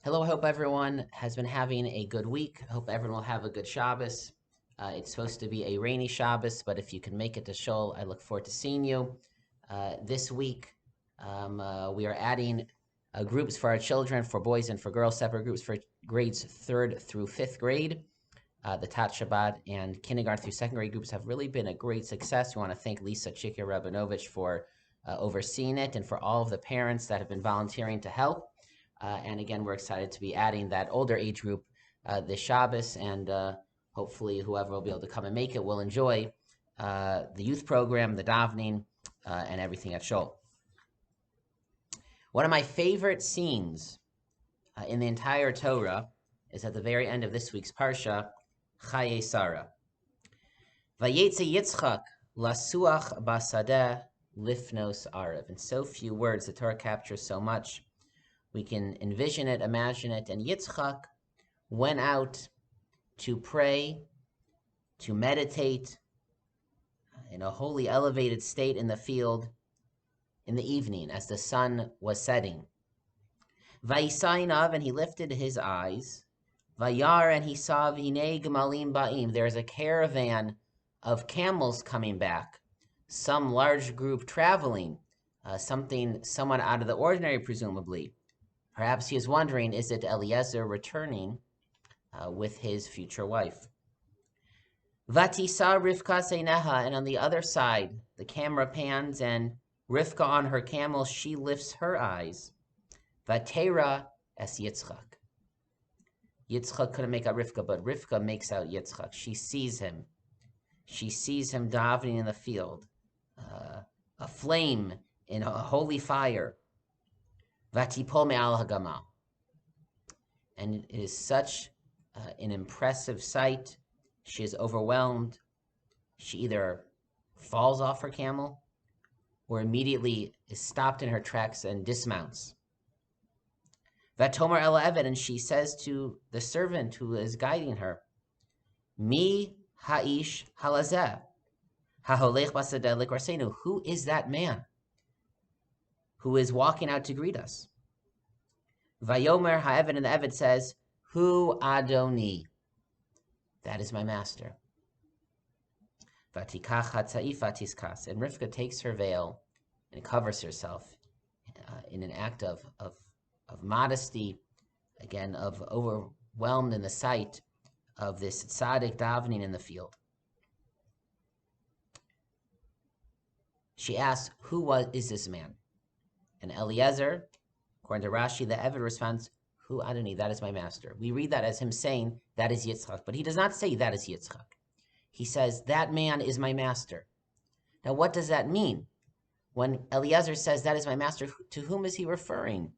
Hello, I hope everyone has been having a good week. I hope everyone will have a good Shabbos. It's supposed to be a rainy Shabbos, but if you can make it to Shul, I look forward to seeing you. This week, we are adding groups for our children, for boys and for girls, separate groups for grades 3rd through 5th grade. The Tat Shabbat and kindergarten through 2nd grade groups have really been a great success. We want to thank Lisa Chikia Rabinovich for overseeing it and for all of the parents that have been volunteering to help. And again, we're excited to be adding that older age group this Shabbos, and hopefully whoever will be able to come and make it will enjoy the youth program, the davening, and everything at Shul. One of my favorite scenes in the entire Torah is at the very end of this week's Parsha, Chayei Sarah. Vayetze Yitzchak lasuach basadeh lifnos arav. In so few words, the Torah captures so much. We can envision it, imagine it. And Yitzchak went out to pray, to meditate in a holy elevated state in the field in the evening as the sun was setting. Vayisainav, and he lifted his eyes. Vayar, and he saw V'nei Gemalim Ba'im. There's a caravan of camels coming back, some large group traveling, something somewhat out of the ordinary, presumably. Perhaps he is wondering, is it Eliezer returning with his future wife? Vatisa Rivka Seineha, and on the other side, the camera pans, and Rivka on her camel, she lifts her eyes. Vatera es Yitzchak. Yitzchak couldn't make out Rivka, but Rivka makes out Yitzchak. She sees him. She sees him davening in the field, a flame in a holy fire. Vatipol me'al hagama. And it is such an impressive sight. She is overwhelmed. She either falls off her camel or immediately is stopped in her tracks and dismounts. Vatomer el eved, and she says to the servant who is guiding her, Mi ha'ish halazeh, haholech basadeh likvarsenu. Who is that man who is walking out to greet us? Vayomer ha'eved, and the Eved says, Hu Adoni. That is my master. Vatikach hatzaif vatiskas. And Rivka takes her veil and covers herself in an act of modesty, again, of overwhelmed in the sight of this tzaddik davening in the field. She asks, who is this man? And Eliezer, according to Rashi, the Eved responds, Hu Adoni, that is my master. We read that as him saying, that is Yitzchak. But he does not say, that is Yitzchak. He says, that man is my master. Now, what does that mean? When Eliezer says, that is my master, to whom is he referring?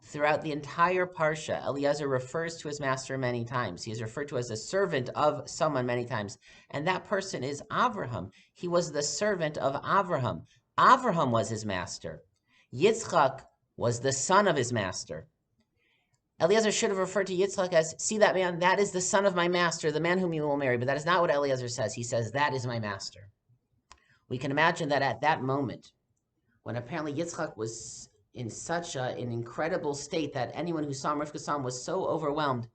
Throughout the entire Parsha, Eliezer refers to his master many times. He is referred to as a servant of someone many times. And that person is Avraham. He was the servant of Avraham. Avraham was his master. Yitzchak was the son of his master. Eliezer should have referred to Yitzchak as, see that man, that is the son of my master, the man whom you will marry. But that is not what Eliezer says. He says, that is my master. We can imagine that at that moment, when apparently Yitzchak was in such an incredible state that anyone who saw him, Rivka saw him, was so overwhelmed.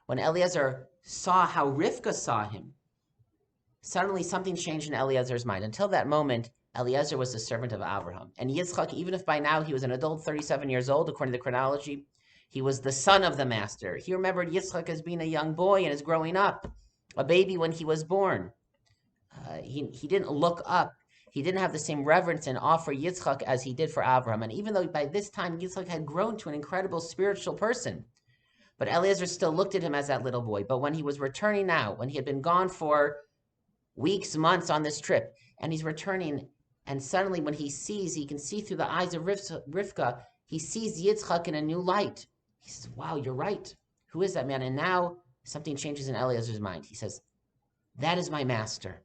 When Eliezer saw how Rivka saw him, suddenly something changed in Eliezer's mind. Until that moment, Eliezer was the servant of Abraham. And Yitzchak, even if by now he was an adult, 37 years old, according to the chronology, he was the son of the master. He remembered Yitzchak as being a young boy and as growing up, a baby when he was born. He didn't look up. He didn't have the same reverence and awe for Yitzchak as he did for Abraham. And even though by this time Yitzchak had grown to an incredible spiritual person, but Eliezer still looked at him as that little boy. But when he was returning now, when he had been gone for weeks, months on this trip, and he's returning, and suddenly when he sees, he can see through the eyes of Rivka, he sees Yitzchak in a new light. He says, wow, you're right. Who is that man? And now something changes in Eliezer's mind. He says, that is my master.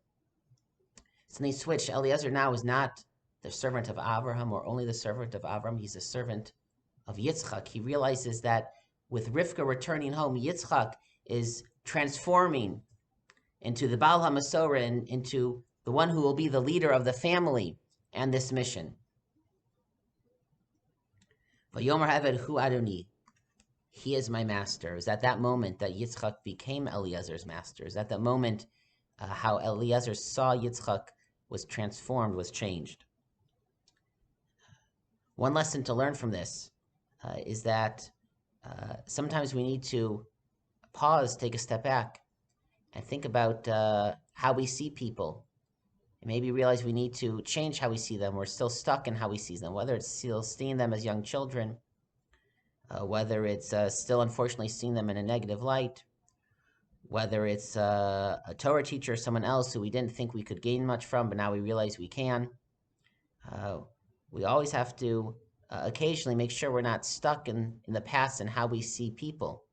So they switch. Eliezer now is not the servant of Abraham or only the servant of Abraham. He's a servant of Yitzchak. He realizes that with Rivka returning home, Yitzchak is transforming into the Baal HaMasorah, and into the one who will be the leader of the family and this mission. Vayomer Eved Hu Adoni. he is my master. It was at that moment that Yitzchak became Eliezer's master. It was at that moment how Eliezer saw Yitzchak was transformed, was changed. One lesson to learn from this is that sometimes we need to pause, take a step back, and think about how we see people. And maybe realize we need to change how we see them. We're still stuck in how we see them, whether it's still seeing them as young children, whether it's still unfortunately seeing them in a negative light, whether it's a Torah teacher or someone else who we didn't think we could gain much from, but now we realize we can. We always have to occasionally make sure we're not stuck in the past and how we see people.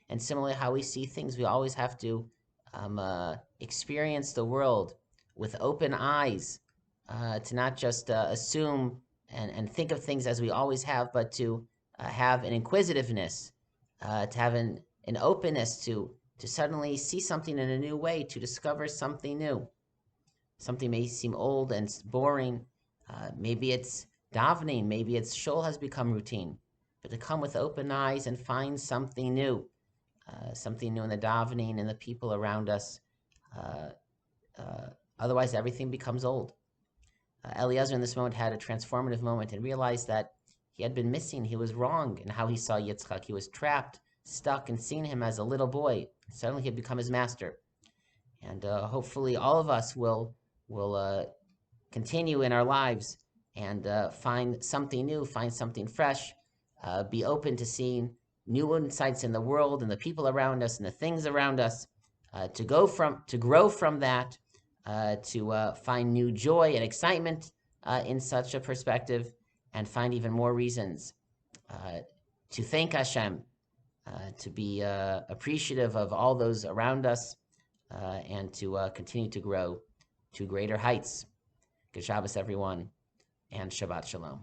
And similarly, how we see things, we always have to experience the world with open eyes, to not just assume and think of things as we always have, but to have an inquisitiveness, to have an openness to suddenly see something in a new way, to discover something new. Something may seem old and boring. Maybe it's davening, maybe it's shul has become routine, but to come with open eyes and find something new in the davening and the people around us. Uh, Otherwise, everything becomes old. Eliezer in this moment had a transformative moment and realized that he had been missing. He was wrong in how he saw Yitzchak. He was trapped, stuck, and seeing him as a little boy. Suddenly, he had become his master. And hopefully, all of us will continue in our lives and find something new, find something fresh, be open to seeing new insights in the world and the people around us and the things around us, to grow from that, to find new joy and excitement in such a perspective, and find even more reasons to thank Hashem, to be appreciative of all those around us, and to continue to grow to greater heights. Good Shabbos, everyone, and Shabbat Shalom.